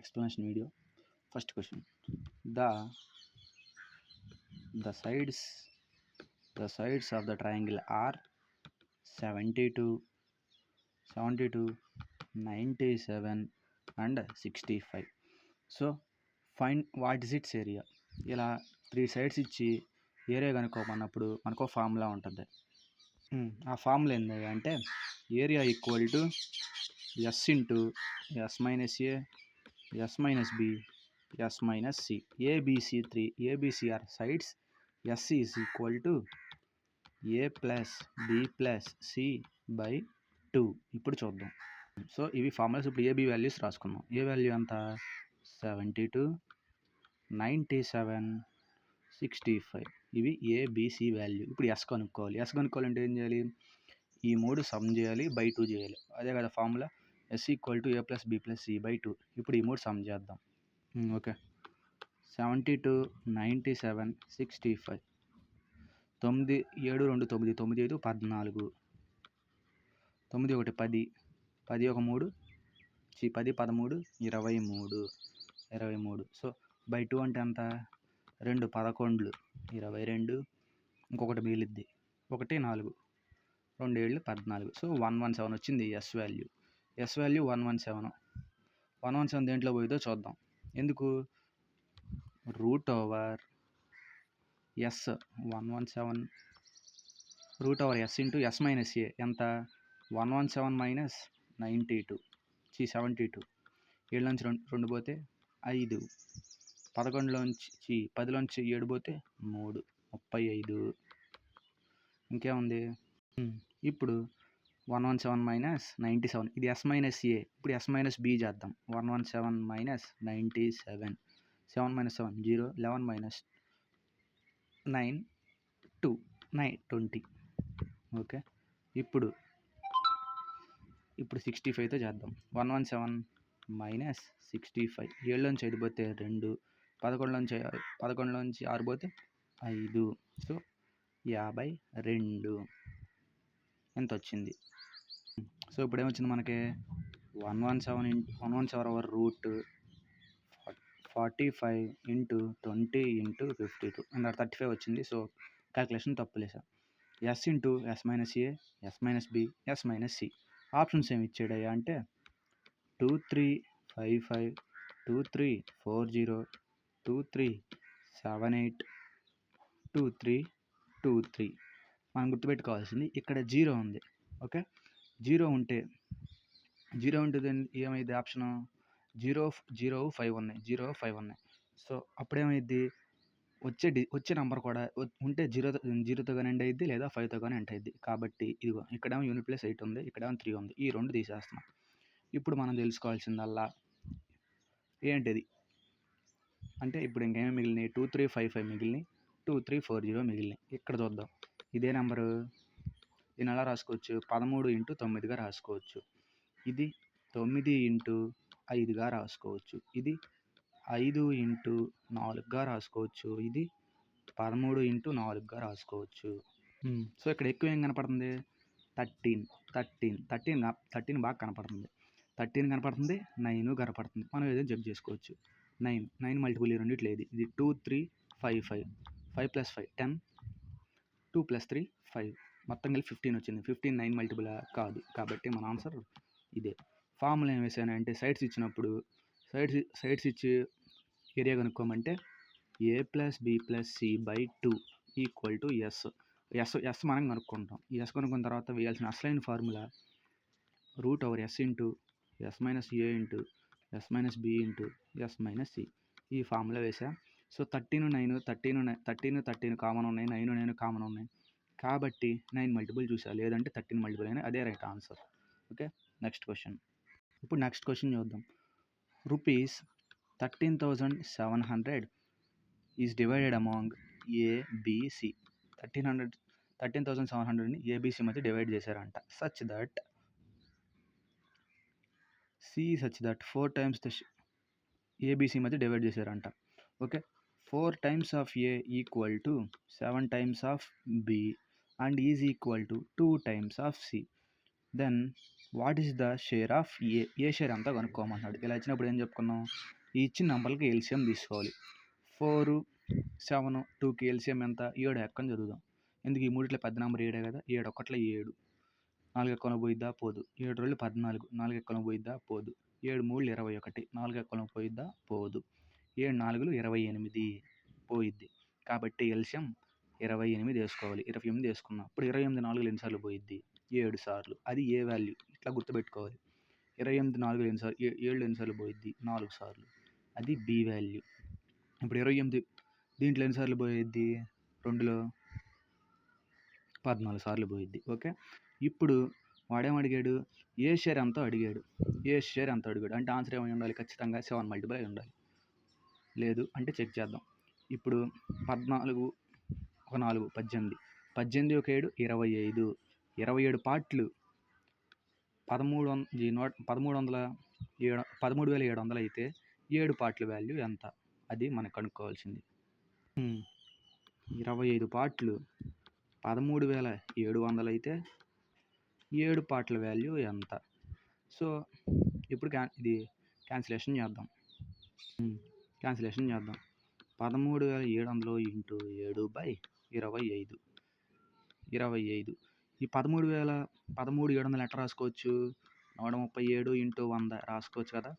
explanation video. First question: the the sides the sides of the triangle are 72, 97 and 65. So find what is its area. ఇలా 3 sides ఇచ్చి area కనుక్కోమన్నప్పుడు మనకు formula ఉంటుంది. ఆ formula ఏంటి అంటే area equal to S into S minus A S minus B S minus C. ABC are sides. S is equal to A plus B plus C by 2. ఇప్పుడు చూద్దాం. So ఇవి formulas. ఇప్పుడు AB values రాసుకున్నాం. ఏ value ఎంత? 72, 97, 65. ఇవి ABC value. ఇప్పుడు yes కనుక్కోవాలి. Yes కనుక్కోవాలంటే ఏం చేయాలి? ఈ 3 సమ్ చేయాలి, బై 2 చేయాలి. అదే కదా formula. S equal to A plus B plus C by 2. ఇప్పుడు ఈ 3 సమ్ చేద్దాం. ఓకే. 72, 97, 65. 9, 7, 2, 9, 9, 5, 14. 9, 1, 10, 10, 1, 3, 10, 13, 23. సో బై 2 అంటే ఎంత? 2 11, 22. ఇంకొకటి మిగిలిద్ది. 1 4, 2 7 14. సో 117 వచ్చింది ఎస్ వాల్యూ. S value 117. 117 దేంట్లో పోయిందో చూద్దాం. ఎందుకు? Root over S 117 root over S into S minus A ఎంత? 117 మైనస్ 92 72. 7 నుంచి 2 పోతే 5. 11లోంచి 10లోంచి 7 పోతే 3, 35. ఇంకేముంది? ఇప్పుడు 117 మైనస్ 97. ఇది ఎస్ మైనస్ ఏ. ఇప్పుడు ఎస్ మైనస్ బి చేద్దాం. 117 మైనస్ 97. 7 మైనస్ 7 0. 11 మైనస్ 9 2 9 20. ఓకే. ఇప్పుడు 65తో చేద్దాం. 117 మైనస్ 65. 7లోంచి 5 పోతే 2. 11లోంచి 6 పోతే 5. సో 52 ఎంత వచ్చింది? సో ఇప్పుడు ఏమొచ్చింది మనకి? 117 over root 45 into 20 into 52 and 35 వచ్చింది. సో క్యాల్కులేషన్ తప్పులేసా. S into S minus A S minus B S minus C. Options ఏమి ఇచ్చాడయ్యా అంటే 2355, 2340, 2378, 2323. మనం గుర్తుపెట్టుకోవాల్సింది ఇక్కడ 0 ఉంది. ఓకే. 0 ఉంటే ఏమైంది? ఆప్షన్ 0 5 ఉన్నాయి. 0 5 ఉన్నాయి. సో అప్పుడేమైద్ది? వచ్చే నెంబర్ కూడా ఉంటే 0తో కానీ ఎండ్ అయ్యిద్ది, లేదా 5తో కానీ ఎండ్ అయ్యిద్ది. కాబట్టి ఇదిగో ఇక్కడేమో యూనిట్ ప్లస్ 8 ఉంది, ఇక్కడేమో 3 ఉంది. ఈ 2 తీసేస్తున్నాం. ఇప్పుడు మనం తెలుసుకోవాల్సిందల్లా ఏంటిది అంటే ఇప్పుడు ఇంకేమీ మిగిలినాయి? 2355 మిగిలినాయి, 2340 మిగిలినాయి. ఇక్కడ చూద్దాం. ఇదే నెంబరు దీన్ని ఎలా రాసుకోవచ్చు? 13 ఇంటూ 9గా రాసుకోవచ్చు. ఇది 9 ఇంటూ 5గా రాసుకోవచ్చు. ఇది 5 ఇంటూ 4గా రాసుకోవచ్చు. ఇది 13 ఇంటూ 4గా రాసుకోవచ్చు. సో ఇక్కడ ఎక్కువ ఏం కనపడుతుంది? 13 బాగా కనపడుతుంది. 13 కనపడుతుంది, 9 కనపడుతుంది. మనం ఏదైనా జడ్జ్ చేసుకోవచ్చు. 9 మల్టిపుల్ ఈ రెండిట్లో ఏది? ఇది 2 3 5 5 5 + 5 10, 2 + 3 5. మొత్తం కలిపి 15 వచ్చింది. 15 9 మల్టిపుల్ కాదు. కాబట్టి మన ఆన్సర్ ఇదే. ఫార్ములా ఏం వేసానంటే సైడ్స్ ఇచ్చినప్పుడు సైడ్స్ ఇచ్చి ఏరియా కనుక్కోమంటే A plus B plus C by 2 equal to S. S మనం కనుక్కుంటాం. ఈ ఎస్ కనుక్కున్న తర్వాత వేయాల్సిన అసలైన formula root over S into S minus A into S minus B into S minus C. ఈ ఫార్ములా వేసా. సో 13 కామన్ ఉన్నాయి, 9 కామన్ ఉన్నాయి. కాబట్టి 9 మల్టిపుల్ చూసా, లేదంటే 13 మల్టిపుల్ అయినా అదే right answer. Okay. Next question. ఇప్పుడు నెక్స్ట్ క్వశ్చన్ చూద్దాం. Rupees 13,700 is divided among A B C. 13,700ని ఏబిసి మధ్య డివైడ్ చేశారంట. Such that 4 times the A B C మధ్య డివైడ్ చేశారంట. Okay. 4 times of A equal to 7 times of B and is equal to 2 times of C. Then what is the share of A share అంతా కనుక్కోమన్నాడు. ఇలా ఇచ్చినప్పుడు ఏం చెప్పుకున్నాం, ఈ ఇచ్చిన నెంబర్కి ఎల్సిఎం తీసుకోవాలి. 4, 7, 2కి ఎల్సిఎం ఎంత, 7 ఎక్కని చదువుదాం. ఎందుకు ఈ మూడిట్లో పెద్ద నెంబర్ 7 కదా, 7 ఒకట్లో 7, 4 ఎక్కన పోయిద్దా పోదు, 7 2 14, 4 ఎక్కన పోయిద్దా పోదు, 7 3 21, 4 ఎక్కన పోయిద్దా పోదు, 7 4 28 పోయిద్ది. కాబట్టి ఎల్సిఎం 28 వేసుకోవాలి. 28 వేసుకున్నాం. ఇప్పుడు 28 4 ఎన్నిసార్లు పోయిద్ది, 7 సార్లు. అది ఏ వాల్యూ, ఇట్లా గుర్తుపెట్టుకోవాలి. 28 4 ఎన్నిసార్లు, 7 ఎన్నిసార్లు పోయిద్ది, 4 సార్లు. అది బి వాల్యూ. ఇప్పుడు 28 దీంట్లో ఎన్నిసార్లు పోయిద్ది, 2లో 14 సార్లు పోయిద్ది. ఓకే, ఇప్పుడు వాడేం అడిగాడు, ఏ షేర్ ఎంతో అడిగాడు. ఏ షేర్ ఎంతో అడిగాడు అంటే ఆన్సర్ ఏమై ఉండాలి, ఖచ్చితంగా 7 మల్టిపుల్ అయి ఉండాలి. లేదు అంటే చెక్ చేద్దాం. ఇప్పుడు 14 ఒక 4 18, 18 ఒక 7 25, 27 పార్ట్లు 13,700 అయితే 7 పార్ట్ల వాల్యూ ఎంత, అది మనకు కనుక్కోవాల్సింది. 25 పార్ట్లు 13,700 అయితే 7 పార్ట్ల వాల్యూ ఎంత. సో ఇప్పుడు ఇది క్యాన్సిలేషన్ చేద్దాం. 13,700 ఇంటూ 7/25. ఈ 13,700 ఎట్లా రాసుకోవచ్చు, 137 ఇంటూ 100 రాసుకోవచ్చు కదా.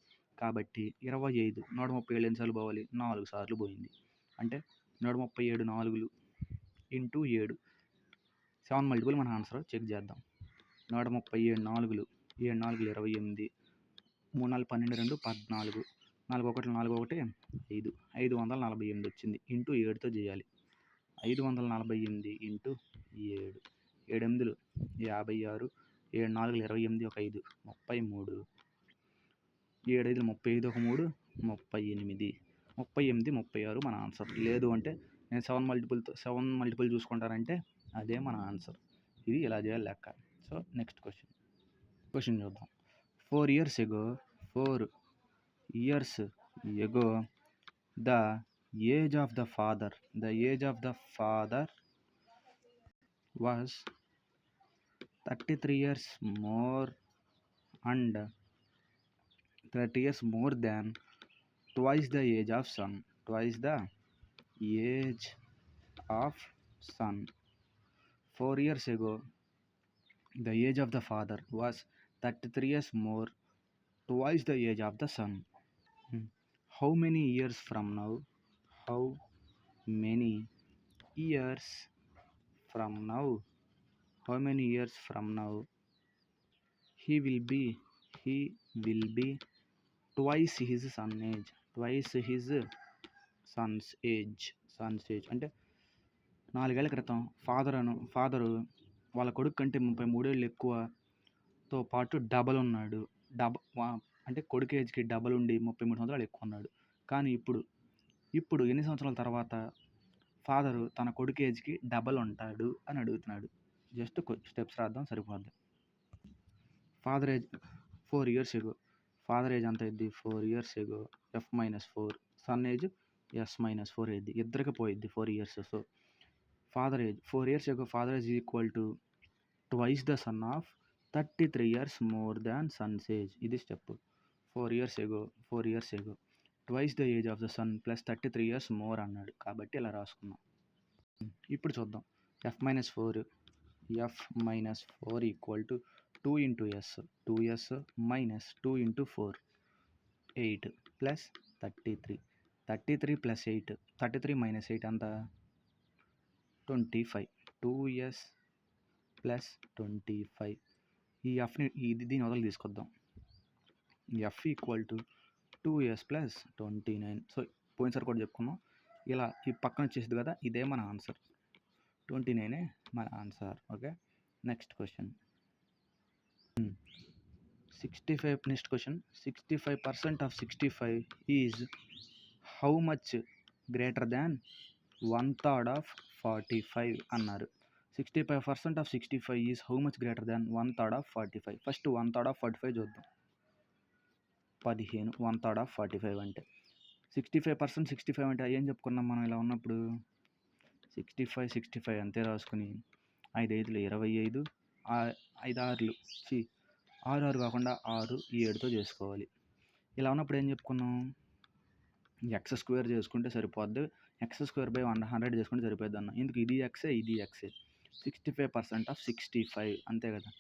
కాబట్టి 25 137 ఎన్నిసార్లు పోవాలి, 4 సార్లు పోయింది. అంటే 137 4 ఇంటూ 7, 7 మల్టిపుల్ మన ఆన్సర్. చెక్ చేద్దాం. 137 4, 7 4 28, 3 4 12 2 14, 4 1 4 1 5, 548 వచ్చింది. ఇంటూ 7తో చేయాలి. 548 ఇంటూ 7, 7 8 56, 7 4 28 ఒక 5 33, 7 5 35 ఒక 3 38, 36 మన ఆన్సర్. లేదు అంటే నేను 7 మల్టిపుల్ చూసుకుంటానంటే అదే మన ఆన్సర్. ఇది ఇలా చేయాలి లెక్క. సో నెక్స్ట్ క్వశ్చన్ చూద్దాం. 4 years ago the age of the father was 33 years more and 30 years more than twice the age of son. 4 years ago the age of the father was 33 years more, twice the age of the son. How many years from now he will be twice his son's age. అంటే 4 ఏళ్ల క్రితం father వాళ్ళ కొడుకు కంటే 33 ఏళ్ళు ఎక్కువతో పాటు double ఉన్నాడు. అంటే కొడుకు ఏజ్కి డబల్ ఉండి 33 సంవత్సరాలు ఎక్కువ ఉన్నాడు. కానీ ఇప్పుడు ఎన్ని సంవత్సరాల తర్వాత ఫాదరు తన కొడుకు ఏజ్కి డబల్ ఉంటాడు అని అడుగుతున్నాడు. జస్ట్ స్టెప్స్ రాద్దాం సరిపోద్ది. Father age 4 years ago, father age ఎంత అయింది, 4 years ago F-4, sun age S-4 అయింది. ఇద్దరికి పోయిద్ది 4 years. So father age 4 years ago father age equal to twice the son of 33 years more than sons age. ఇది step. 4 years ago twice the age of the son plus 33 years more అన్నాడు. కాబట్టి ఇలా రాసుకున్నాం. ఇప్పుడు చూద్దాం. F-4 equal to 2 into S, 2s minus 2 into 4 8 plus 33 plus 8, 33 minus 8 అంత 25, 2s plus 25. ఈ ఎఫ్ని దీని వదలు తీసుకొద్దాం. F equal to 2s plus 29. So పోయినసారి కూడా చెప్పుకున్నాం. ఇలా ఈ పక్కన వచ్చేసింది కదా, ఇదే మన ఆన్సర్. 29 మన answer. Okay, next question. 65% of 65 is how much greater than 1/3 of 45 అన్నారు. 65% of 65 is how much greater than 1/3 of 45. First 1/3 of 45 చూద్దాం. 15 1/3 of 45 అంటే 65% 65 అంటే ఏం చెప్పుకున్నాం మనం ఇలా ఉన్నప్పుడు, 65 అంతే రాసుకుని 5 5 25, 5 6 6 6 కాకుండా 6 ఈ 7తో చేసుకోవాలి. ఇలా ఉన్నప్పుడు ఏం చెప్పుకున్నాం, ఎక్స్ స్క్వేర్ చేసుకుంటే సరిపోద్ది, ఎక్స్ స్క్వేర్ బై 100 చేసుకుంటే సరిపోద్ది అన్న. ఎందుకు ఇది ఎక్సే ఇది ఎక్సే, 65% ఆఫ్ 65 అంతే కదా.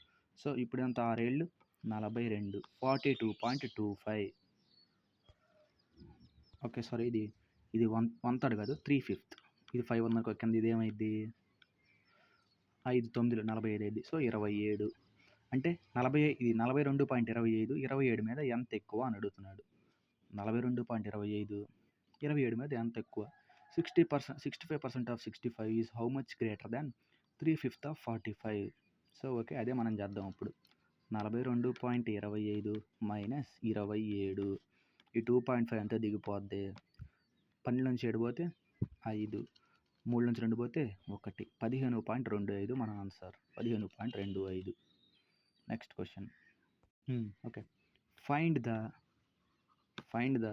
సో ఇప్పుడు ఎంత 6 ఏళ్ళు 42, 42.25. ఓకే సారీ, ఇది 1/3 కాదు 3/5. ఇది 5 ఉందనుకో కింద, ఇది ఏమైంది 5 9 45 అయింది. సో 27 అంటే 40, ఇది 42.25, 27 మీద ఎంత ఎక్కువ అని అడుగుతున్నాడు. 42.25 27 మీద ఎంత ఎక్కువ. 65% of 65 is how much greater than 3/5 of 45. So okay, అదే మనం చేద్దాం ఇప్పుడు. 42.25 మైనస్ 27, ఈ 2.5 అంతా దిగిపోద్ది. 12 నుంచి 7 పోతే 5, 3 నుంచి 2 పోతే 1, 15.25 మన answer, 15.25. Next question. Okay, find the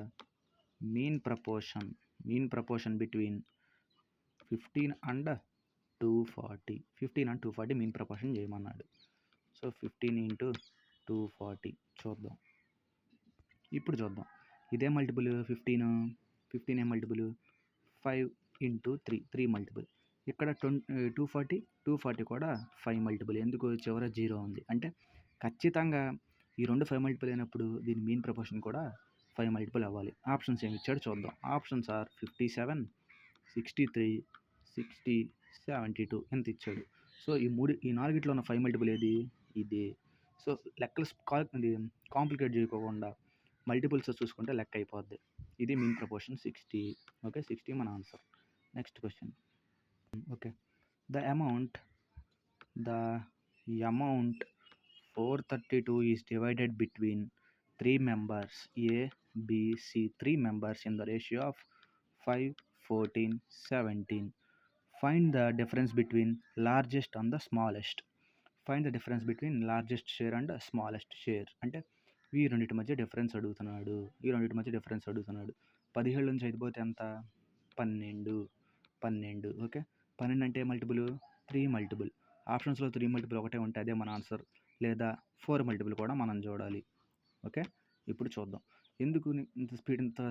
mean proportion between 15 and 240. 15 and 240 mean proportion చేయమన్నాడు. సో 15 into 240 చూద్దాం. ఇప్పుడు చూద్దాం, ఇదే మల్టిపుల్ 15 ఏ మల్టిపుల్ 5 into 3 మల్టిపుల్. ఇక్కడ 240 కూడా 5 మల్టిపుల్. ఎందుకు, చివర 0 ఉంది అంటే ఖచ్చితంగా ఈ రెండు 5 మల్టిపుల్ అయినప్పుడు దీని మీన్ ప్రపోర్షన్ కూడా 5 మల్టిపుల్ అవ్వాలి. ఆప్షన్స్ ఏమి ఇచ్చాడు చూద్దాం. ఆప్షన్స్ ఆర్ 57, 63, 60, 72 ఎంత ఇచ్చాడు. సో ఈ నాలుగిట్లో ఉన్న 5 మల్టిపుల్ ఏది, ఇది. సో లెక్కలు కాంప్లికేట్ చేయకోకుండా మల్టిపుల్స్ చూసుకుంటే లెక్క అయిపోద్ది. ఇది మీన్ ప్రపోర్షన్ 60. ఓకే, 60 మన answer. Next question. Okay, the amount 432 is divided between 3 members A, B, C. 3 members in the ratio of 5, 14, 17. Find the difference between largest and the smallest. Find the difference between largest share and smallest share. అంటే ఈ రెండింటి మధ్య difference అడుగుతున్నాడు. 17 నుంచి 5 పోతే ఎంత 12. Okay, 12 అంటే multiple 3 multiple. ఆప్షన్స్లో 3 మల్టిపుల్ ఒకటే ఉంటే అదే మన ఆన్సర్, లేదా 4 మల్టిపుల్ కూడా మనం చూడాలి. ఓకే, ఇప్పుడు చూద్దాం. ఎందుకు ఇంత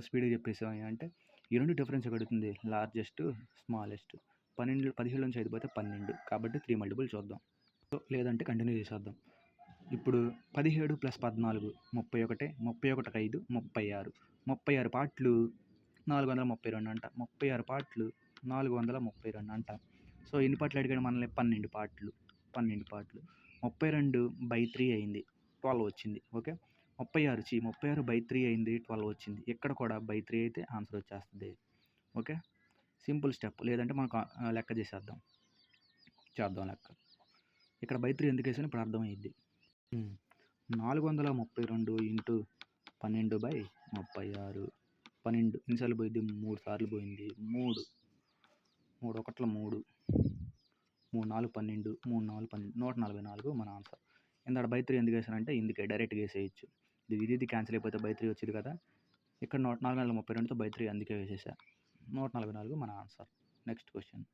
స్పీడ్గా చెప్పేసాం అంటే ఈ రెండు డిఫరెన్స్ అడుగుతుంది, లార్జెస్ట్ స్మాలెస్ట్. 17 నుంచి 5 పోతే 12, కాబట్టి 3 మల్టిపుల్ చూద్దాం. సో లేదంటే కంటిన్యూ చేసేద్దాం. ఇప్పుడు 17 + 14 31, 31 5 36, 36 పార్ట్లు 432 అంట. 36 పార్ట్లు 432 అంట. సో ఎన్ని పార్ట్లు అడిగాడు మనల్ని, 12 పార్ట్లు. 32/3 అయింది, 12 వచ్చింది. ఓకే, 36/3 అయింది, 12 వచ్చింది. ఇక్కడ కూడా బై 3 అయితే ఆన్సర్ వచ్చేస్తుంది. Okay, simple step. లేదంటే మనం లెక్క చేద్దాం లెక్క. ఇక్కడ బై 3 ఎందుకు వేసాను ఇప్పుడు అర్థమైంది. 432 ఇంటూ 12/36. 12 ఎన్నిసార్లు పోయింది, 3 సార్లు పోయింది. 3 1 3, 3 4 12, 3 4 12, 144 మన ఆన్సర్. ఇందాక బై 3 ఎందుకు వేసానంటే ఇందుకే డైరెక్ట్గా వేసేయచ్చు. ఇది క్యాన్సిల్ అయిపోతే బై 3 వచ్చేది కదా. ఇక్కడ 432తో బై 3 అందుకే వేసేసా. 144 మన answer. Next question.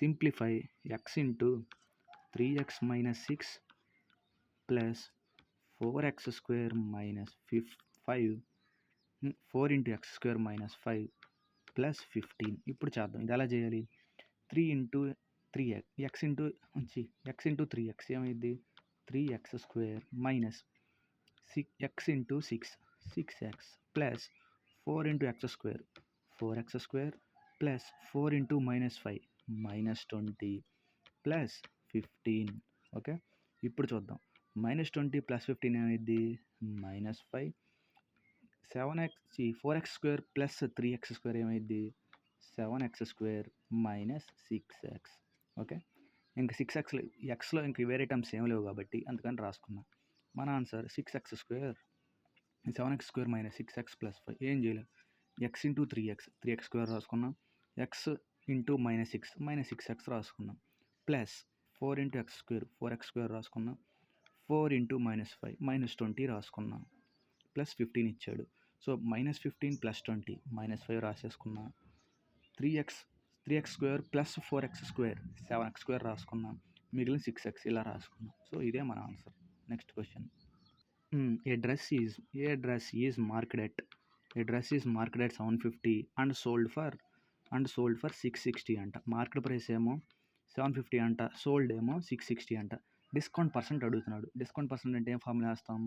Simplify x into 3x minus 6 plus 4x square minus 5, 4 into x square minus 5 plus 15. ఇప్పుడు చేద్దాం. ఇది ఎలా చేయాలి, 3 into 3x, x into 3x ఏమైంది 3x square minus x into 6x plus 4 into x square 4x square plus 4 into minus 5 minus 20 plus 15. Okay, ఇప్పుడు చూద్దాం. -20 + 15 ఏమైంది -5. 4x square plus 3x square ఏమైంది 7x square minus 6x. Okay, ఇంక 6xలో ఇంక వేరే terms ఏం లేవు కాబట్టి అందుకని రాసుకున్నాం. మన answer 6x square, 7x square minus 6x plus 5. ఏం చేయలేదు, x into 3x square రాసుకున్నాం, x into -6 -6x రాసుకున్నాం, plus 4 into x square 4x square రాసుకున్నాం, 4 into -5 -20 రాసుకున్నాం, ప్లస్ 15 ఇచ్చాడు. So -15 + 20 -5 రాసేసుకున్నాం. 3x square plus 4x square 7x square రాసుకున్నాం, మిగిలిన 6x ఇలా రాసుకున్నాం. సో ఇదే మన answer. Next question. A dress is marked at 750 and sold for 660 అంట. మార్కెట్ ప్రైస్ ఏమో 750 అంట, సోల్డ్ ఏమో 660 అంట. డిస్కౌంట్ పర్సెంట్ అడుగుతున్నాడు. డిస్కౌంట్ పర్సెంట్ అంటే ఏం ఫార్ములా వేస్తాం?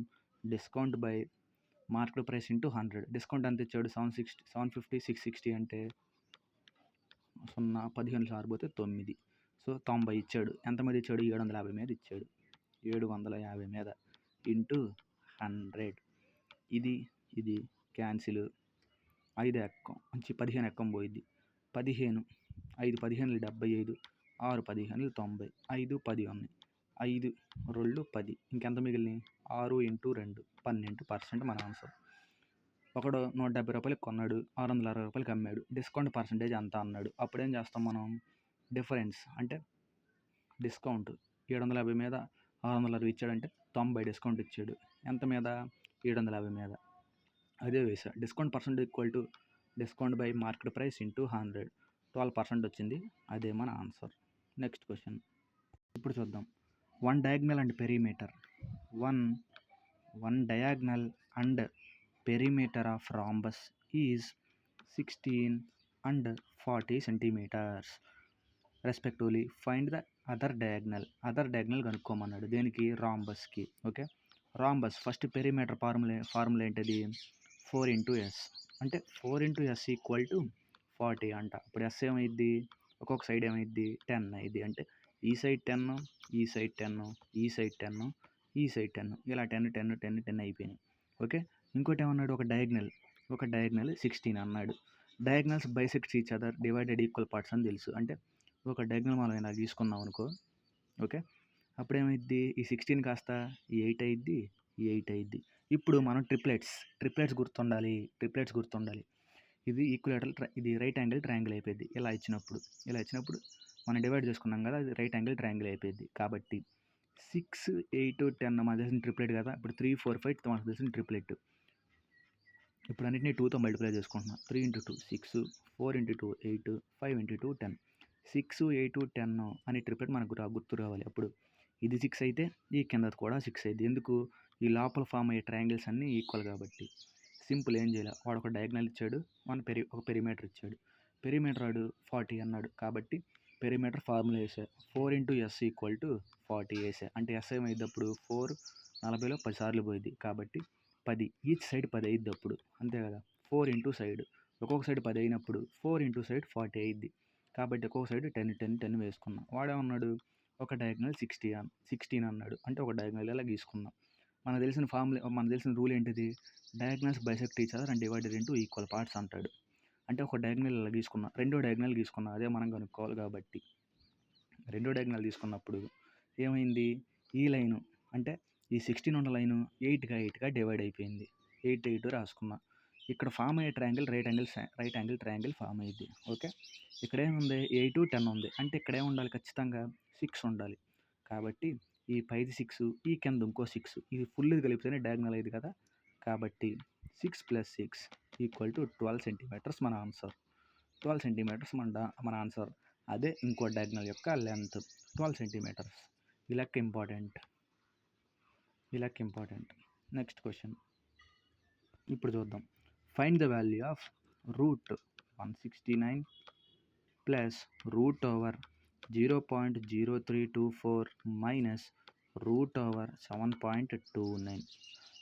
Discount by market price into 100. Discount ఎంత ఇచ్చాడు? 750 660 అంటే 0 15 సార్లు పోతే 9. సో 90 ఇచ్చాడు. ఎంత మీద ఇచ్చాడు? 750 మీద ఇచ్చాడు. 750 మీద ఇంటూ 100. ఇది క్యాన్సిల్. 5 ఎక్కం మంచి 15 ఎక్కం పోయిద్ది. 15 5 15 75, 6 15 90, 5 10 ఉన్నాయి. 5 2 10, ఇంకెంత మిగిలినాయి? 6 ఇంటూ 2 12% మన ఆన్సర్. ఒకడు 170 రూపాయలకి కొన్నాడు, 660 రూపాయలకి అమ్మాడు. డిస్కౌంట్ పర్సంటేజ్ అంత అన్నాడు. అప్పుడు ఏం చేస్తాం మనం? డిఫరెన్స్ అంటే డిస్కౌంట్ 750 మీద 660 ఇచ్చాడంటే 90 డిస్కౌంట్ ఇచ్చాడు. ఎంత మీద? 750 మీద. అదే వేసా. Discount percent equal to discount by market price into 100. 12% వచ్చింది. అదే మన ఆన్సర్. నెక్స్ట్ క్వశ్చన్ ఇప్పుడు చూద్దాం. One diagonal and perimeter and perimeter of rhombus is 16 and 40 centimeters respectively. Find the other diagonal కనుక్కోమన్నాడు. దేనికి? రాంబస్కి. Okay, rhombus first perimeter formula ఏంటది? 4 into s. అంటే 4 into s ఈక్వల్ టు 40 అంట. ఇప్పుడు s ఏమైద్ది? ఒక్కొక్క సైడ్ ఏమైద్ది? 10 అయింది. అంటే ఈ సైడ్ 10, ఈ సైడ్ 10, ఈ సైడ్ 10, ఈ సైడ్ 10, ఇలా 10 10 10 10 అయిపోయినాయి. ఓకే, ఇంకోటి ఏమన్నాడు? ఒక డయాగ్నల్ 16 అన్నాడు. Diagonals bisects each other divided equal parts అని తెలుసు. అంటే ఒక డయాగ్నల్ మనం ఇలా తీసుకున్నాం అనుకో. ఓకే, అప్పుడు ఏమైద్ది? ఈ 16 కాస్త ఈ 8 అయిద్ది, ఈ 8 అయిద్ది. ఇప్పుడు మనం ట్రిప్లెట్స్ గుర్తుండాలి. ఇది ఈక్వలేటరల్ ఇది రైట్ యాంగిల్ ట్రయాంగిల్ అయిపోయింది. ఇలా ఇచ్చినప్పుడు మనం డివైడ్ చేసుకున్నాం కదా, అది రైట్ యాంగిల్ ట్రయాంగిల్ అయిపోయింది. కాబట్టి 6 8 10 మనకు తెలిసిన ట్రిప్లెట్ కదా. ఇప్పుడు 3 4 5 మనకు తెలిసిన ట్రిప్లెట్. ఇప్పుడు అన్నింటినీ 2తో మల్టిప్లై చేసుకుంటున్నాం. 3 into 2 6, 4 into 2 8, 5 into 2 10. 6 8 10 అని ట్రిప్లెట్ మనకు గుర్తు రావాలి. అప్పుడు ఇది 6 అయితే ఈ కిందది కూడా 6 అయింది. ఎందుకు? ఈ లోపల ఫామ్ అయ్యే ట్రయాంగిల్స్ అన్నీ ఈక్వల్ కాబట్టి. సింపుల్, ఏం చేయాలి? వాడు ఒక డయాగ్నల్ ఇచ్చాడు, ఒక పెరిమీటర్ ఇచ్చాడు. పెరిమీటర్ వాడు 40 అన్నాడు కాబట్టి పెరిమీటర్ ఫార్ములా వేసా. 4 into s ఈక్వల్ టు 40 వేసా. అంటే s ఏమైంది? అప్పుడు 4 40లో 10 సార్లు పోయింది కాబట్టి 10. ఈచ్ సైడ్ 10 అయ్యిద్ది అప్పుడు, అంతే కదా. 4 into సైడ్, ఒక్కొక్క సైడ్ 10 అయినప్పుడు 4 into సైడ్ 40 అయ్యిద్ది. కాబట్టి ఒక్కొక్క సైడ్ 10 10 10 వేసుకున్నాం. వాడేమన్నాడు? ఒక డయాగ్నల్ 16 అన్నాడు. అంటే ఒక డయాగ్నల్ ఇలా గీసుకున్నాం. మనకు తెలిసిన రూల్ ఏంటిది? Diagonals bisect each other and divided into equal parts అంటాడు. అంటే ఒక డయాగ్నల్ ఇలా గీసుకున్నా, రెండో డయాగ్నల్ గీసుకున్నా, అదే మనం కనుక్కోవాలి. కాబట్టి రెండో డయాగ్నల్ తీసుకున్నప్పుడు ఏమైంది? ఈ లైను అంటే ఈ 16 ఉన్న లైను 8గా డివైడ్ అయిపోయింది. 8 8 రాసుకున్నా. ఇక్కడ ఫామ్ అయ్యే triangle right angle triangle form అయ్యింది. ఓకే, ఇక్కడ ఏముంది? 8 10 ఉంది. అంటే ఇక్కడ ఏముండాలి? ఖచ్చితంగా 6 ఉండాలి. కాబట్టి ఈ పైది 6, ఈ కింద ఇంకో 6, ఇది ఫుల్ కలిపితేనే డయాగ్నల్ అయ్యింది కదా. కాబట్టి 6 + 6 ఈక్వల్ టు 12 సెంటీమీటర్స్ మన ఆన్సర్. 12 సెంటీమీటర్స్ మన ఆన్సర్. అదే ఇంకో డయాగ్నల్ యొక్క లెంత్ 12 సెంటీమీటర్స్. ఈ లెక్క ఇంపార్టెంట్. నెక్స్ట్ క్వశ్చన్ ఇప్పుడు చూద్దాం. Find the value of √169 plus √0.0324 minus √7.29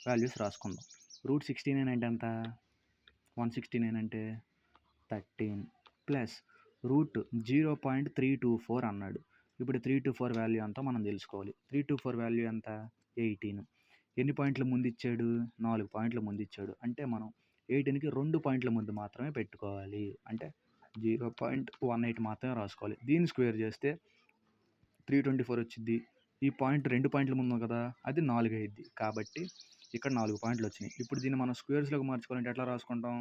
values రాసుకుందాం. √69 అంటే ఎంత? 169 అంటే 13 ప్లస్ √0.324 అన్నాడు. ఇప్పుడు 324 వాల్యూ అంతా మనం తెలుసుకోవాలి. 324 వాల్యూ ఎంత? 18. ఎన్ని పాయింట్ల ముందు ఇచ్చాడు? 4 పాయింట్ల ముందు ఇచ్చాడు. అంటే మనం 18కి 2 పాయింట్ల ముందు మాత్రమే పెట్టుకోవాలి. అంటే 0.18 మాత్రమే రాసుకోవాలి. దీన్ని స్క్వేర్ చేస్తే 324 వచ్చింది. ఈ పాయింట్ 2 పాయింట్ల ముందు కదా, అది 4 అయ్యిద్ది. కాబట్టి ఇక్కడ 4 పాయింట్లు వచ్చినాయి. ఇప్పుడు దీన్ని మనం స్క్వేర్స్లోకి మార్చుకోవాలంటే ఎట్లా రాసుకుంటాం?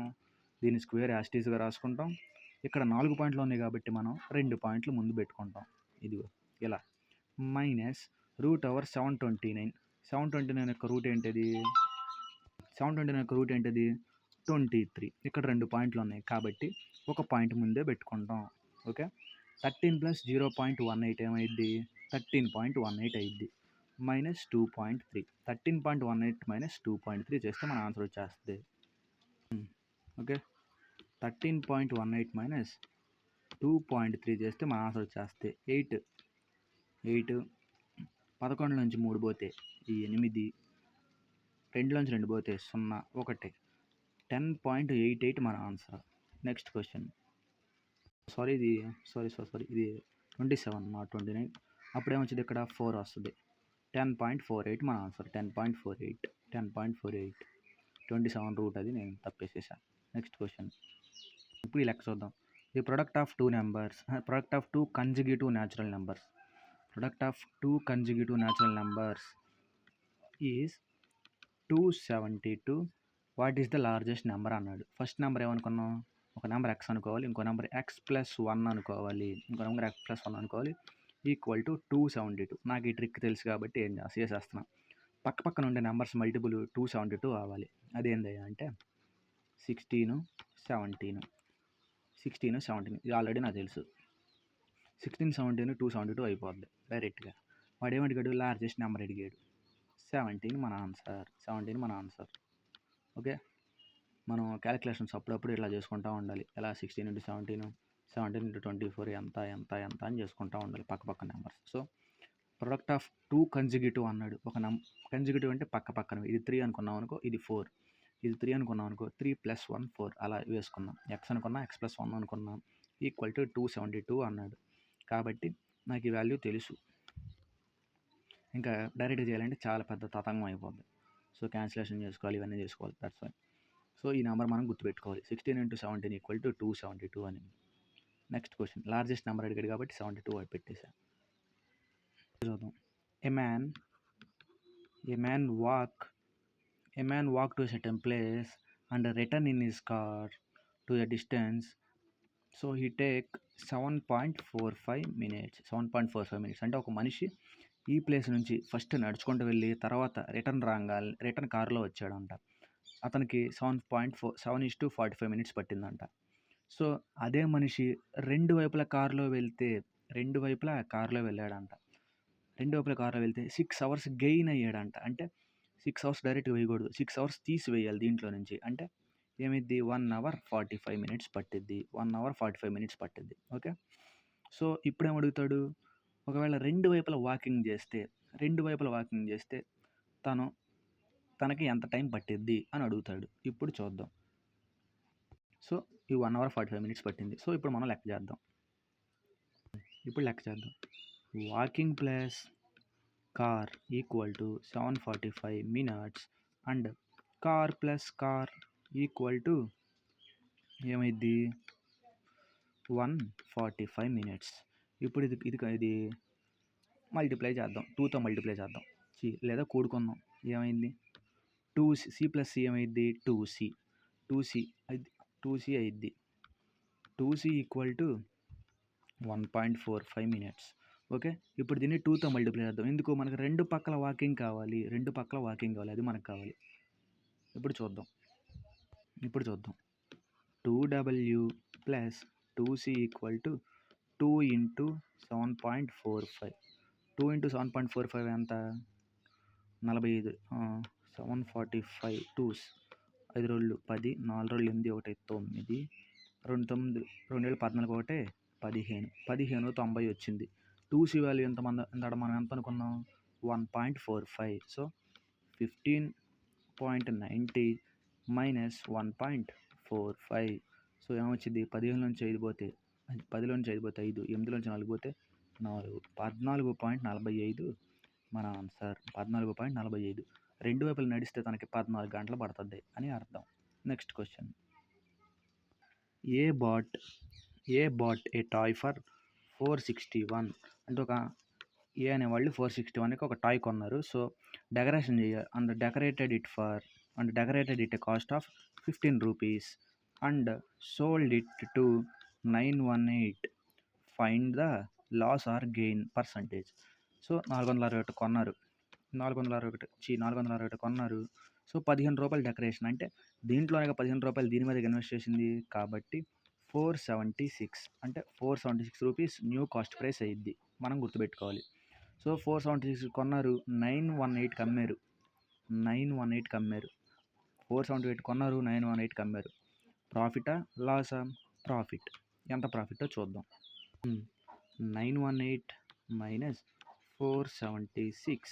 దీన్ని స్క్వేర్ యాస్టీస్గా రాసుకుంటాం. ఇక్కడ 4 పాయింట్లు ఉన్నాయి కాబట్టి మనం 2 పాయింట్లు ముందు పెట్టుకుంటాం. ఇదిగో ఇలా మైనస్ √729. 729 యొక్క రూట్ ఏంటిది? 23. ఇక్కడ 2 పాయింట్లు ఉన్నాయి కాబట్టి ఒక పాయింట్ ముందే పెట్టుకుంటాం. ఓకే, 13 ప్లస్ 0.18 ఏమైద్ది 13.18 అయింది మైనస్ 2.3 13.18 మైనస్ 2.3 చేస్తే మన ఆన్సర్ వచ్చేస్తుంది ఓకే 13.18 మైనస్ 2.3 చేస్తే మన ఆన్సర్ వచ్చేస్తే 8 11 నుంచి 3 పోతే ఈ 8 2 నుంచి 2 పోతే 0 1 10.88 మన ఆన్సర్ నెక్స్ట్ క్వశ్చన్ ఇది 27 నాట్ 29 అప్పుడేమొచ్చింది ఇక్కడ 4 వస్తుంది 10.48 మన ఆన్సర్ 10.48 27 రూట్ అది నేను తప్పేసేసాను నెక్స్ట్ క్వశ్చన్ ఇప్పుడు ఈ లెక్క చూద్దాం the product of two consecutive natural numbers is 272 what is the largest number అన్నాడు ఫస్ట్ నెంబర్ ఏమనుకున్నాం ఒక నెంబర్ ఎక్స్ అనుకోవాలి ఇంకో నెంబర్ x+1 అనుకోవాలి ఇంకో నెంబర్ x+1 అనుకోవాలి ఈక్వల్ టు 272 నాకు ఈ ట్రిక్ తెలుసు కాబట్టి ఏం చేసేస్తున్నాను పక్కన ఉండే నెంబర్స్ మల్టిపుల్ 272 అవ్వాలి అదేంది అంటే 16 17 ఇది ఆల్రెడీ నాకు తెలుసు 16 17 272 అయిపోద్ది డైరెక్ట్గా వాడు ఏమడిగాడు లార్జెస్ట్ నెంబర్ అడిగాడు 17 మన ఆన్సర్ ఓకే మనం క్యాలిక్యులేషన్స్ అప్పుడప్పుడు ఇట్లా చేసుకుంటూ ఉండాలి ఎలా 16 into 17 into 24 ఎంత అని చేసుకుంటూ ఉండాలి పక్క numbers so product of two consecutive అన్నాడు ఒక కన్జిక్యూటివ్ అంటే పక్కన ఇది 3 అనుకున్నాం అనుకో ఇది 4 ఇది 3 అనుకున్నాం అనుకో 3 + 1 4 అలా వేసుకున్నాం ఎక్స్ అనుకున్నా x+1 అనుకున్నాం ఈక్వల్ టు 272 అన్నాడు కాబట్టి నాకు ఈ వాల్యూ తెలుసు ఇంకా డైరెక్ట్గా చేయాలంటే చాలా పెద్ద తతంగం అయిపోద్ది సో క్యాన్సిలేషన్ చేసుకోవాలి ఇవన్నీ చేసుకోవాలి దట్స్ వై సో ఈ నెంబర్ మనం గుర్తుపెట్టుకోవాలి 16 into 17 ఈక్వల్ టు 272 అని నెక్స్ట్ క్వశ్చన్ లార్జెస్ట్ నెంబర్ అడిగాడు కాబట్టి 72 అని పెట్టేశాను చూద్దాం A man walk to a certain place and return in his car to a distance so he take 7.45 minutes అంటే ఒక మనిషి ఈ ప్లేస్ నుంచి ఫస్ట్ నడుచుకుంటూ వెళ్ళి తర్వాత రిటర్న్ కార్లో వచ్చాడంట అతనికి 7:45 minutes పట్టిందంట సో అదే మనిషి రెండు వైపులా కార్లో వెళ్ళాడంట 6 hours గెయిన్ అయ్యాడంట అంటే 6 hours డైరెక్ట్గా వేయకూడదు 6 hours తీసివేయాలి దీంట్లో నుంచి అంటే ఏమైద్ది 1 hour 45 minutes పట్టిద్ది 1 hour 45 minutes పట్టిద్ది ఓకే సో ఇప్పుడు ఏమడుగుతాడు ఒకవేళ రెండు వైపులా వాకింగ్ చేస్తే తనకి ఎంత టైం పట్టిద్ది అని అడుగుతాడు ఇప్పుడు చూద్దాం సో ఈ 1 hour 45 minutes పట్టింది సో ఇప్పుడు మనం లెక్క చేద్దాం walking plus car equal to 7:45 minutes and car plus car equal to ఏమైద్ది 145 minutes ఇప్పుడు ఇది మల్టిప్లై చేద్దాం 2తో మల్టిప్లై చేద్దాం లేదా కూడుకుందాం ఏమైంది 2c ప్లస్ c ఏమైద్ది 2c అయిద్ది 2c equal to 1.45 minutes okay ఇప్పుడు దీన్ని 2తో మల్టిప్లై చేద్దాం ఎందుకు మనకు రెండు పక్కల వాకింగ్ కావాలి అది మనకు కావాలి ఇప్పుడు చూద్దాం 2w plus 2c equal to 2 into 7.45 2 into 7.45 ఎంత 45 745 2s 5 రోజులు 10 4 రోజులు 8 1 9 2 9 14 1 15 90 వచ్చింది 2c వాల్యూ మనం ఎంత అనుకున్నాం 1.45 సో 15.90 మైనస్ 1.45 సో ఏమొచ్చింది 10 నుంచి 5 పోతే 5 8 నుంచి 4 పోతే 4 14.45 మన ఆన్సర్ 14.45 రెండు వైపులు నడిస్తే తనకి 14 గంటలు పడుతుంది అని అర్థం next question A bought a toy for 461 అంటే ఒక ఏ అనేవాళ్ళు 461కి ఒక టాయ్ కొన్నారు సో డెకరేషన్ చేయాలి and decorated it cost of 15 rupees and sold it to 918 find the loss or gain percentage so 461 కొన్నారు 461 కొన్నారు సో 15 రూపాయలు డెకరేషన్ అంటే దీంట్లోనే 15 రూపాయలు దీని మీద ఇన్వెస్ట్ చేసింది కాబట్టి 476 అంటే 476 రూపీస్ న్యూ కాస్ట్ ప్రైస్ అయ్యిద్ది. మనం గుర్తుపెట్టుకోవాలి. సో 476 కొన్నారు, 918కి అమ్మారు. 918కి అమ్మారు. 478 కొన్నారు, 918కి అమ్మారు. ప్రాఫిటా లాసా? ప్రాఫిట్. ఎంత ప్రాఫిటో చూద్దాం. 918 మైనస్ 476.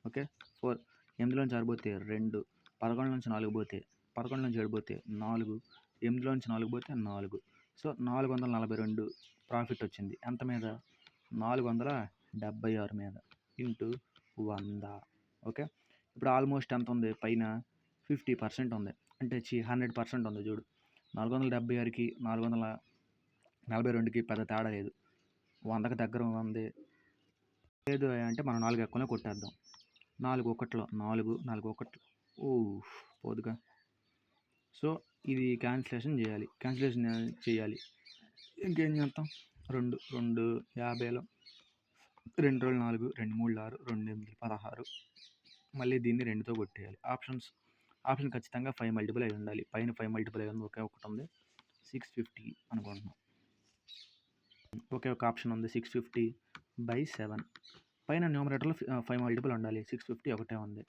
ఓకే, 8లోంచి 6 పోతే 2, 11 నుంచి 4 పోతే 11 నుంచి 7 పోతే 4, 8లోంచి 4 పోతే 4. సో 442 ప్రాఫిట్ వచ్చింది. ఎంత మీద? 476 మీద ఇంటూ 100. ఓకే, ఇప్పుడు ఆల్మోస్ట్ ఎంత ఉంది? పైన 50% ఉంది, అంటే 100% ఉంది. చూడు, 476కి 442కి పెద్ద తేడా లేదు, 100కి దగ్గర ఉంది. లేదు అంటే మనం 4 ఎక్కువనే కొట్టేద్దాం. 4 ఒకటిలో 4, 4 ఒకటి పోదుగా. సో ఇది క్యాన్సిలేషన్ చేయాలి. ఇంకేం చేస్తాం? 2 2 50లో 2 రోజులు 4, 2 3 6, 2 8 16. మళ్ళీ దీన్ని 2తో కొట్టేయాలి. ఆప్షన్ ఖచ్చితంగా 5 మల్టిపుల్ అయి ఉండాలి. పైన 5 మల్టిపుల్ అయి ఉంది, ఒకే ఒకటి ఉంది, 650 అనుకుంటున్నాం. ఒకే ఒక ఆప్షన్ ఉంది, 650/7. పైన న్యూమరేటర్లో 5 మల్టిపుల్ ఉండాలి, 650 ఒకటే ఉంది.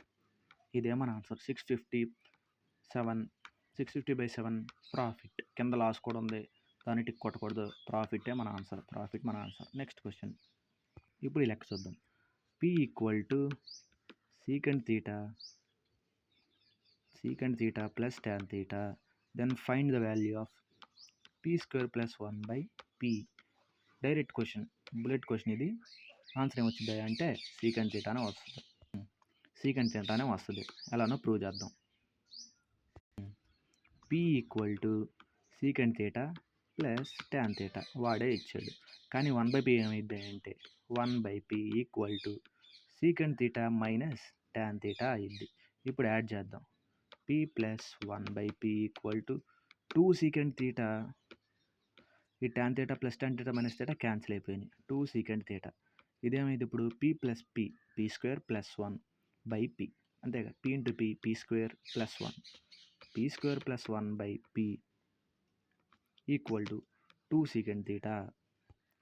ఇదే మన ఆన్సర్. 650/7 ప్రాఫిట్. కింద లాస్ కూడా ఉంది, దాన్ని టిక్ కొట్టకూడదు. ప్రాఫిటే మన ఆన్సర్. Next question. ఇప్పుడు ఈ లెక్క చూద్దాం. P = secant theta plus tan theta, then find the value of p² + 1/p. Direct question, bullet question. ఇది ఆన్సర్ ఏమొచ్చింది అంటే secant theta అనే వస్తుంది. ఎలానో ప్రూవ్ చేద్దాం. P = secant theta plus tan theta వాడే ఇచ్చాడు. కానీ 1/p ఏమైంది అంటే 1/p = secant theta minus tan theta అయింది. ఇప్పుడు యాడ్ చేద్దాం. P + 1/p = 2 secant theta. ఈ tan theta plus tan theta minus theta cancel అయిపోయినాయి. 2 secant theta. ఇదేమైంది ఇప్పుడు? p + p, p² + 1/p. అంతేగా, p × p, p² + 1, p² + 1/p = 2 secant theta.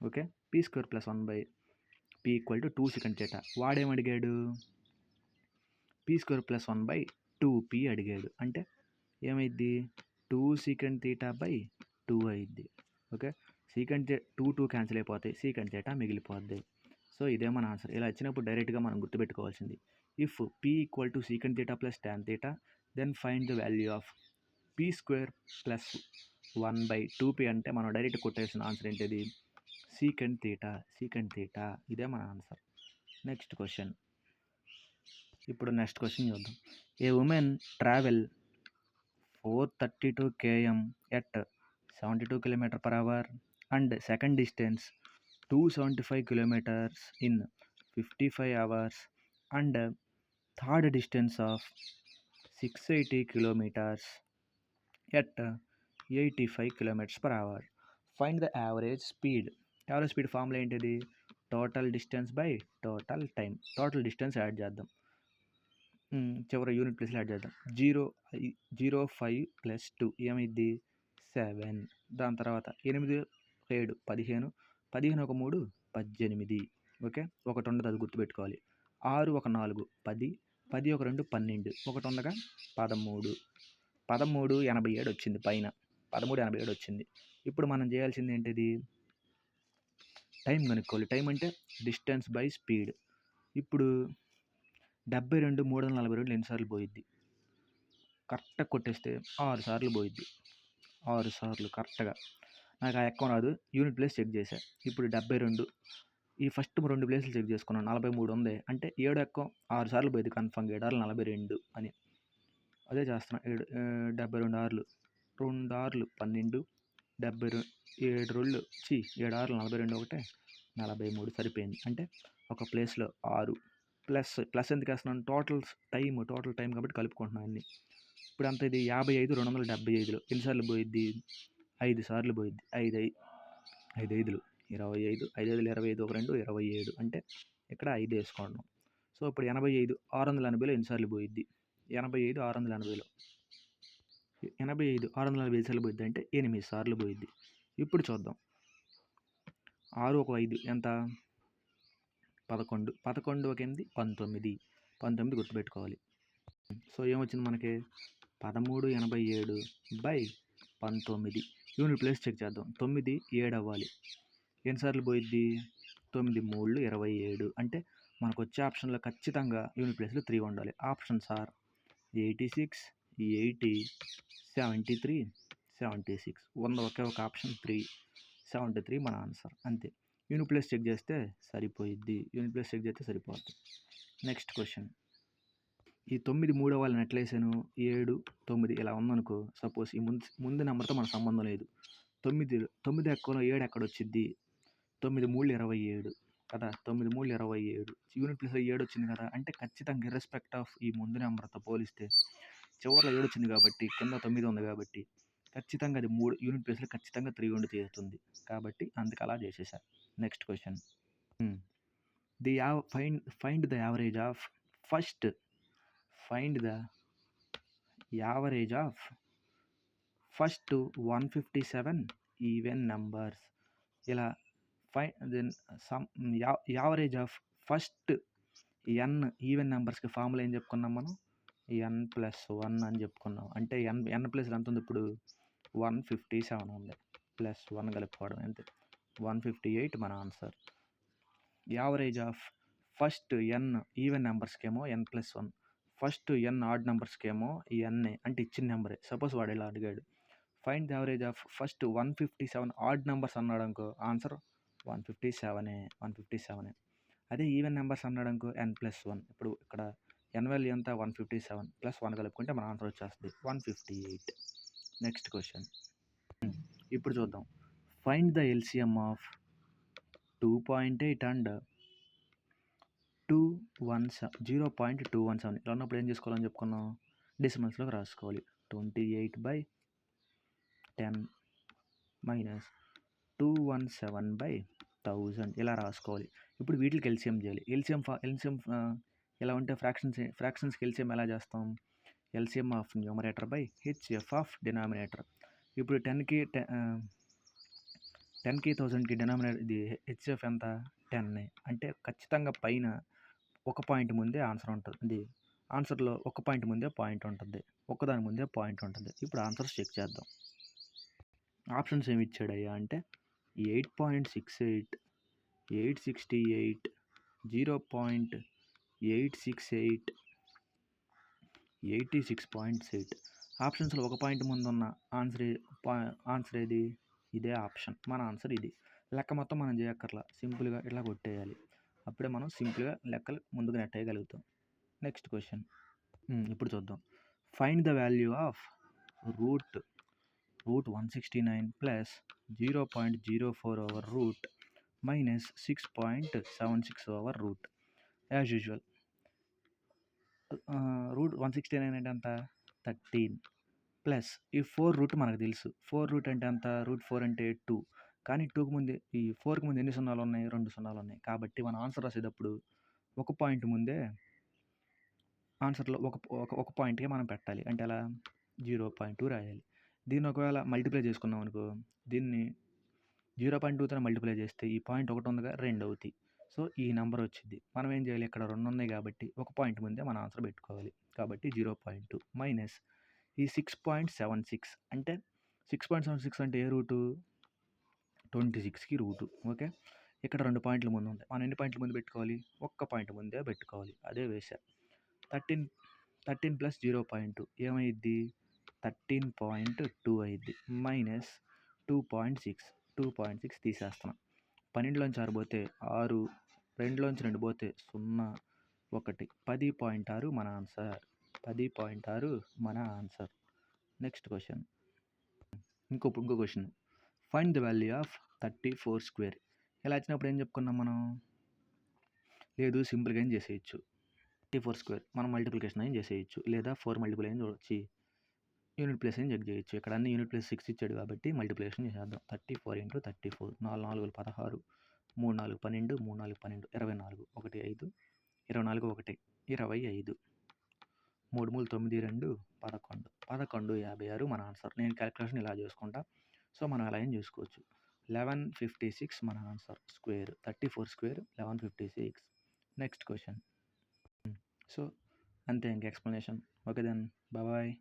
Okay, p² + 1/p = 2 secant theta. వాడేమడిగాడు? p² + 1/2p అడిగాడు. అంటే ఏమైద్ది? 2 secant theta/2 అయింది. Okay, secant 2 cancel అయిపోతాయి, secant theta మిగిలిపోద్ది. So ఇదే మన answer. ఇలా వచ్చినప్పుడు డైరెక్ట్గా మనం గుర్తుపెట్టుకోవాల్సింది, if p = secant theta plus tan theta, then find the value of p² + 1/2p. అంటే మనం డైరెక్ట్ కొట్టేసిన ఆన్సర్ ఏంటిది? secant theta. ఇదే మన ఆన్సర్. Next question. ఇప్పుడు నెక్స్ట్ క్వశ్చన్ చూద్దాం. ఏ women travel 432 km at 72 km/h and second distance 275 km in 55 hours and third distance of 680 km at 85 km/h. Find the average speed. Average speed formula ఏంటిది? Total distance by total time. Total distance add చేద్దాం, చివరి unit ప్లేస్లో add చేద్దాం. 0.05 + 2 ఏమైంది? 7. దాని తర్వాత 8 7 15, 15 1 3 18. Okay, ఒకటి ఉండదు, అది గుర్తుపెట్టుకోవాలి. 6 1 4 10, 10 1 2 12, ఒకటి ఉండగా 13. 1387 వచ్చింది. పైన 1387 వచ్చింది. ఇప్పుడు మనం చేయాల్సింది ఏంటిది? టైం కనుక్కోవాలి. టైం అంటే డిస్టెన్స్ బై స్పీడ్. ఇప్పుడు 72 342 ఎన్నిసార్లు పోయిద్ది? కరెక్ట్గా కొట్టేస్తే 6 సార్లు పోయిద్ది. 6 సార్లు కరెక్ట్గా. నాకు ఆ ఎక్కం రాదు, యూనిట్ ప్లేస్ చెక్ చేశా. ఇప్పుడు 72, ఈ ఫస్ట్ 2 ప్లేసులు చెక్ చేసుకున్నాను, 43 ఉంది. అంటే 7 ఎక్కం 6 సార్లు పోయింది కన్ఫర్మ్. 7 6 42 అని అదే చేస్తున్నా. 72 ఆర్లు 2 ఆర్లు 12, 72 7 2 7 6 42 ఒకటే 43 సరిపోయింది. అంటే ఒక ప్లేస్లో 6 ప్లస్ ఎందుకు వేస్తున్నాను? టోటల్ టైం కాబట్టి కలుపుకుంటున్నాను అన్ని. ఇప్పుడు అంత ఇది 55 275లో ఎన్నిసార్లు పోయిద్ది? 5 సార్లు పోయిద్ది. 5 5 25, 5 5 25, 1 2 27. అంటే ఇక్కడ 5 వేసుకుంటున్నాం. సో ఇప్పుడు 85 680లో ఎన్నిసార్లు పోయిద్ది? 85 680లో 85 645 సార్లు పోయిద్ది అంటే 8 సార్లు పోయిద్ది. ఇప్పుడు చూద్దాం. 6 ఒక 5 ఎంత? 11. 11 ఒక 8 19. 19 గుర్తుపెట్టుకోవాలి. సో ఏమొచ్చింది మనకి? 1387/19. యూనిట్ ప్లేస్ చెక్ చేద్దాం. 9 7 అవ్వాలి. ఎన్నిసార్లు పోయిద్ది? 9 3 27. అంటే మనకు వచ్చే ఆప్షన్లో ఖచ్చితంగా యూనిట్ ప్లేస్లో 3 ఉండాలి. Options are 86, 80, 73, 76. ఉన్న ఒకే ఒక ఆప్షన్ 3, 73 మన ఆన్సర్. అంతే. యూనిట్ ప్లేస్ చెక్ చేస్తే సరిపోయిద్ది. యూనిట్ ప్లేస్ చెక్ చేస్తే సరిపోద్ది. Next question. ఈ 9 3 వాళ్ళని ఎట్లా వేసాను? 7 9 ఇలా ఉందనుకో. సపోజ్ ఈ ముందు నెంబర్తో మన సంబంధం లేదు. 9 ఎక్కడో 7 ఎక్కడ వచ్చింది? 9 3 27 కదా. 9 3 27. యూనిట్ ప్లేస్లో 7 వచ్చింది కదా. అంటే ఖచ్చితంగా ఇర్రెస్పెక్ట్ ఆఫ్ ఈ ముందు నెంబర్తో పోలిస్తే చివరిలో 7 వచ్చింది కాబట్టి కింద 9 ఉంది కాబట్టి ఖచ్చితంగా అది 3 యూనిట్ ప్లేస్లో ఖచ్చితంగా 3 ఉండి తీరుతుంది. కాబట్టి అందుకు అలా చేసేసా. Next question. Find the average of first find the average of first 157 even numbers. ఇలా average of first n even నెంబర్స్కి ఫార్ములా ఏం చెప్పుకున్నాం మనం? n+1 అని చెప్పుకున్నాం. అంటే n ప్లస్ ఎంత ఉంది ఇప్పుడు? 157 ఉంది. +1 కలుపుకోవడం అంతే. 158 మన answer. Average of first n even నెంబర్స్కి ఏమో n+1, ఫస్ట్ n ఆడ్ నెంబర్స్కి ఏమో n అంటే ఇచ్చిన నెంబరే. సపోజ్ వాడు ఇలా అడిగాడు, find the average of first 157 odd numbers అన్నాడు అనుకో, ఆన్సర్ 157. అదే ఈవెన్ నెంబర్స్ అన్నాడు అనుకో n+1. ఇప్పుడు ఇక్కడ n వాల్యూ ఎంత? 157 +1 కలుపుకుంటే మన ఆన్సర్ వచ్చేస్తుంది 158. Next question. ఇప్పుడు చూద్దాం. Find the LCM of 2.8 and 0.217. ఇలా ఉన్నప్పుడు ఏం చేసుకోవాలని చెప్పుకున్నాం? డెసిమల్స్లోకి రాసుకోవాలి. 28/10 మైనస్ 217/1000 ఇలా రాసుకోవాలి. ఇప్పుడు వీటికి ఎల్సిఎం చేయాలి. ఎల్సిఎం ఎలా ఉంటే ఫ్రాక్షన్స్కి ఎల్సిఎం ఎలా చేస్తాం? LCM of numerator by HF of denominator. ఇప్పుడు 10కి 1000కి డినామినేటర్ ఇది హెచ్ఎఫ్ ఎంత? 10. అంటే ఖచ్చితంగా పైన ఒక పాయింట్ ముందే ఆన్సర్ ఉంటుంది. ఇది ఆన్సర్లో ఒక పాయింట్ ముందే పాయింట్ ఉంటుంది, ఒక్కదాని ముందే పాయింట్ ఉంటుంది. ఇప్పుడు ఆన్సర్స్ చెక్ చేద్దాం. ఆప్షన్స్ ఏమి ఇచ్చాడయ్యా అంటే 8.68, 868, 0.868, 86.8. ఆప్షన్స్లో ఒక పాయింట్ ముందు ఉన్న ఆన్సర్ ఏది? ఇదే ఆప్షన్. మన ఆన్సర్ ఇది. లెక్క మొత్తం మనం చేయక్కర్లా, సింపుల్గా ఇట్లా కొట్టేయాలి. అప్పుడే మనం సింపుల్గా లెక్కలు ముందుకు నెట్టేయగలుగుతాం. Next question. ఇప్పుడు చూద్దాం. Find the value of root 169 plus 0.04 over root minus 6.76 over root. As usual root 169 అంటే ఎంత? 13 ప్లస్ ఈ 4 రూట్ మనకు తెలుసు. 4 రూట్ అంటే ఎంత? రూట్ 4 అంటే 2. కానీ 2కి ముందు ఈ 4కి ముందు ఎన్ని సున్నాలు ఉన్నాయి? 2 సున్నాలు ఉన్నాయి. కాబట్టి మన ఆన్సర్ రాసేటప్పుడు ఒక పాయింట్ ముందే ఆన్సర్లో ఒక పాయింట్కే మనం పెట్టాలి. అంటే అలా 0.2 రాయాలి. దీన్ని ఒకవేళ మల్టిప్లై చేసుకున్నాం అనుకో, దీన్ని 0.2తో మల్టిప్లై చేస్తే ఈ పాయింట్ ఒకటి ఉందిగా 2 అవుతాయి. సో ఈ నెంబర్ వచ్చింది. మనం ఏం చేయాలి? ఇక్కడ 2 ఉన్నాయి కాబట్టి ఒక పాయింట్ ముందే మన ఆన్సర్ పెట్టుకోవాలి. కాబట్టి 0.2 మైనస్ ఈ 6.76 అంటే 6.76 అంటే ఏ రూటు? 26కి రూటు. ఓకే. ఇక్కడ 2 పాయింట్ల ముందు ఉంది. మనం ఎన్ని పాయింట్ల ముందు పెట్టుకోవాలి? ఒక్క పాయింట్ ముందే పెట్టుకోవాలి. అదే వేసా. 13 ప్లస్ 0.2 ఏమైద్ది? 13.2 అయింది. మైనస్ 2.6 తీసేస్తున్నాం. 12లోంచి 6 పోతే 6, 2లోంచి 2 పోతే 0, 1, 10.6 మన ఆన్సర్. 10.6 మన ఆన్సర్. Next question. ఇంకో question. Find the value of 34 square. ఇలా వచ్చినప్పుడు ఏం చెప్పుకున్నాం మనం? లేదు, సింపుల్గా ఏం చేసేయచ్చు. 34 స్క్వేర్ మనం మల్టిప్లికేషన్ ఏం చేసేయచ్చు, లేదా 4 మల్టిపుల్ ఏం చూడొచ్చి యూనిట్ ప్లేస్ ఏం చెక్ చేయొచ్చు. ఇక్కడ అన్ని యూనిట్ ప్లేస్ 6 ఇచ్చాడు కాబట్టి మల్టిప్లికేషన్ చేసేద్దాం. 34 × 34 4 4 16, 3 4 12, 3 4 12, 24 1 5, 24 1 25, 3 3 9 2 11 11 56 మన ఆన్సర్. నేను క్యాలిక్యులేషన్ ఇలా చేసుకుంటా. సో మనం అలా ఏం చేసుకోవచ్చు. 1156 మన answer square. 34 square 1156. Next question. So అంతే ఇంక ఎక్స్ప్లెనేషన్. Okay then bye.